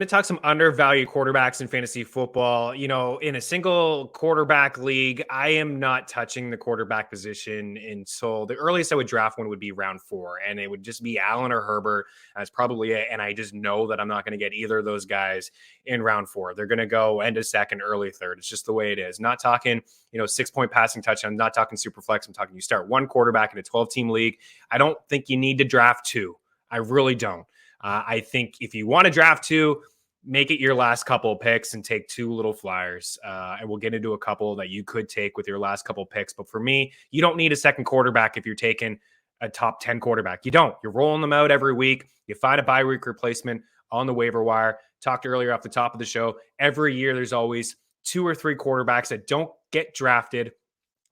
To talk some undervalued quarterbacks in fantasy football. In a single quarterback league, I am not touching the quarterback position until the earliest I would draft one would be round 4, and it would just be Allen or Herbert. That's probably it. And I just know that I'm not going to get either of those guys in round 4. They're going to go end of second, early third. It's just the way it is. Not talking, 6-point passing touchdown, not talking super flex. I'm talking you start one quarterback in a 12-team league. I don't think you need to draft 2. I really don't. I think if you want to draft 2, make it your last couple of picks and take 2 little flyers. And we'll get into a couple that you could take with your last couple of picks. But for me, you don't need a second quarterback if you're taking a top 10 quarterback. You don't. You're rolling them out every week. You find a bye week replacement on the waiver wire. Talked earlier off the top of the show. Every year, there's always 2 or 3 quarterbacks that don't get drafted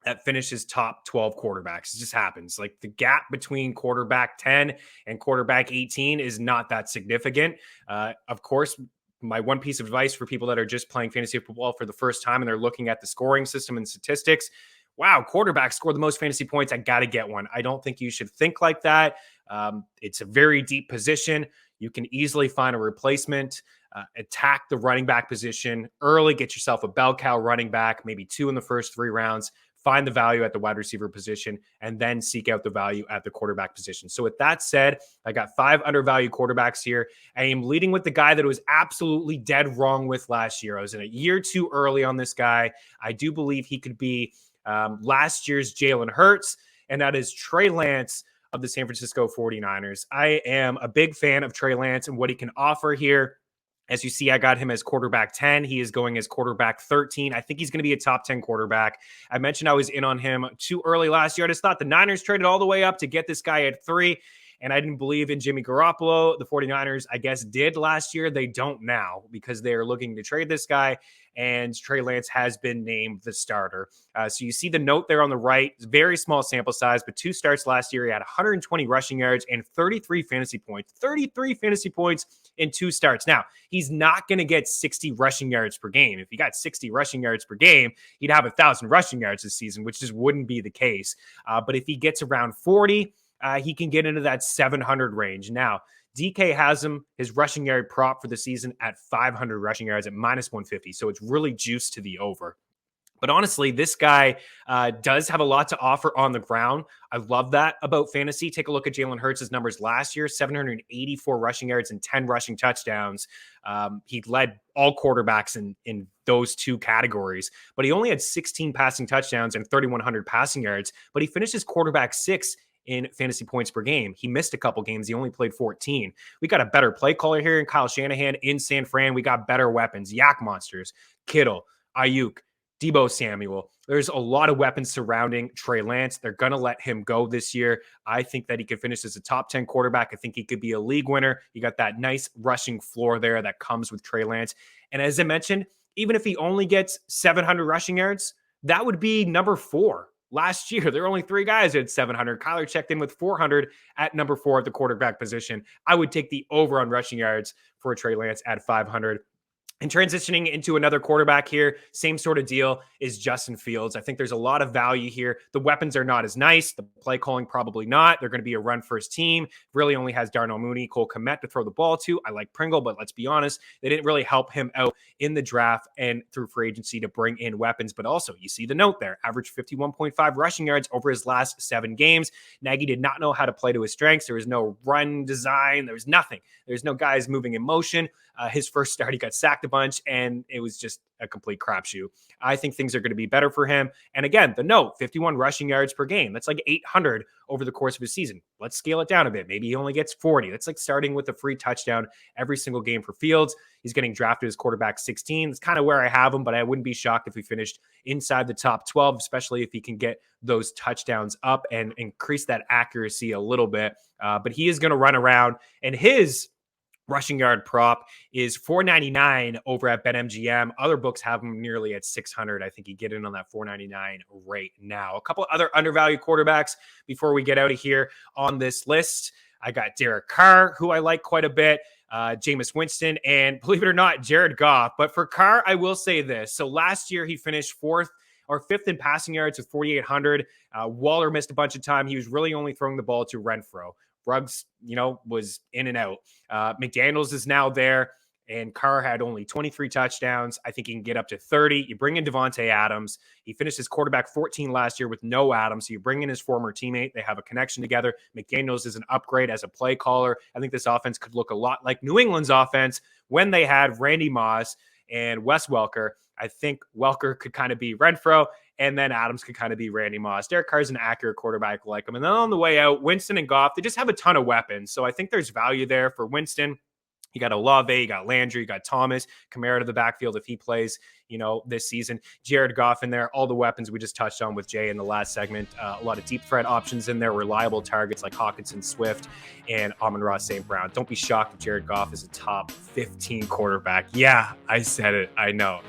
that finishes top 12 quarterbacks. It just happens. Like the gap between quarterback 10 and quarterback 18 is not that significant. Of course, my one piece of advice for people that are just playing fantasy football for the first time and they're looking at the scoring system and statistics. Wow, quarterbacks score the most fantasy points. I got to get one. I don't think you should think like that. It's a very deep position. You can easily find a replacement. Attack the running back position early. Get yourself a bell cow running back, maybe 2 in the first 3 rounds. Find the value at the wide receiver position, and then seek out the value at the quarterback position. So with that said, I got 5 undervalued quarterbacks here. I am leading with the guy that I was absolutely dead wrong with last year. I was in a year too early on this guy. I do believe he could be last year's Jalen Hurts, and that is Trey Lance of the San Francisco 49ers. I am a big fan of Trey Lance and what he can offer here. As you see, I got him as quarterback 10. He is going as quarterback 13. I think he's going to be a top 10 quarterback. I mentioned I was in on him too early last year. I just thought the Niners traded all the way up to get this guy at 3, and I didn't believe in Jimmy Garoppolo. The 49ers, I guess, did last year. They don't now because they are looking to trade this guy, and Trey Lance has been named the starter. So you see the note there on the right. It's very small sample size, but 2 starts last year. He had 120 rushing yards and 33 fantasy points. 33 fantasy points in 2 starts. Now, he's not going to get 60 rushing yards per game. If he got 60 rushing yards per game, he'd have 1,000 rushing yards this season, which just wouldn't be the case. But if he gets around 40, he can get into that 700 range. Now, DK has him, his rushing yard prop for the season at 500 rushing yards at minus 150. So it's really juiced to the over. But honestly, this guy does have a lot to offer on the ground. I love that about fantasy. Take a look at Jalen Hurts' numbers last year, 784 rushing yards and 10 rushing touchdowns. He led all quarterbacks in those 2 categories, but he only had 16 passing touchdowns and 3,100 passing yards, but he finished as quarterback 6 in fantasy points per game. He missed a couple games. He only played 14. We got a better play caller here in Kyle Shanahan in San Fran. We got better weapons. Yak Monsters, Kittle, Ayuk, Deebo Samuel. There's a lot of weapons surrounding Trey Lance. They're going to let him go this year. I think that he could finish as a top 10 quarterback. I think he could be a league winner. You got that nice rushing floor there that comes with Trey Lance. And as I mentioned, even if he only gets 700 rushing yards, that would be number 4. Last year, there were only 3 guys who had 700. Kyler checked in with 400 at number 4 at the quarterback position. I would take the over on rushing yards for Trey Lance at 500. And transitioning into another quarterback here, same sort of deal is Justin Fields. I think there's a lot of value here. The weapons are not as nice. The play calling probably not. They're going to be a run-first team. Really only has Darnell Mooney, Cole Kmet to throw the ball to. I like Pringle, but let's be honest, they didn't really help him out in the draft and through free agency to bring in weapons. But also, you see the note there, average 51.5 rushing yards over his last 7 games. Nagy did not know how to play to his strengths. There was no run design. There was nothing. There's no guys moving in motion. His first start, he got sacked a bunch, and it was just a complete crapshoot. I think things are going to be better for him. And again, the note, 51 rushing yards per game. That's like 800 over the course of his season. Let's scale it down a bit. Maybe he only gets 40. That's like starting with a free touchdown every single game for Fields. He's getting drafted as quarterback 16. That's kind of where I have him, but I wouldn't be shocked if he finished inside the top 12, especially if he can get those touchdowns up and increase that accuracy a little bit. But he is going to run around, and his rushing yard prop is $499 over at BetMGM. Other books have him nearly at $600. I think you get in on that $499 right now. A couple other undervalued quarterbacks before we get out of here on this list. I got Derek Carr, who I like quite a bit, Jameis Winston, and believe it or not, Jared Goff. But for Carr, I will say this. So last year he finished 4th or 5th in passing yards with 4,800. Waller missed a bunch of time. He was really only throwing the ball to Renfro. Ruggs, was in and out. McDaniels is now there. and Carr had only 23 touchdowns. I think he can get up to 30. You bring in Devontae Adams. He finished his quarterback 14 last year with no Adams. So you bring in his former teammate. They have a connection together. McDaniels is an upgrade as a play caller. I think this offense could look a lot like New England's offense when they had Randy Moss and Wes Welker. I think Welker could kind of be Renfro, and then Adams could kind of be Randy Moss. Derek Carr's an accurate quarterback like him. And then on the way out, Winston and Goff, they just have a ton of weapons. So I think there's value there for Winston. You got Olave, you got Landry, you got Thomas, Kamara to the backfield if he plays, this season. Jared Goff in there, all the weapons we just touched on with Jay in the last segment. A lot of deep threat options in there, reliable targets like Hawkinson, Swift, and Amon-Ra St. Brown. Don't be shocked if Jared Goff is a top 15 quarterback. Yeah, I said it. I know.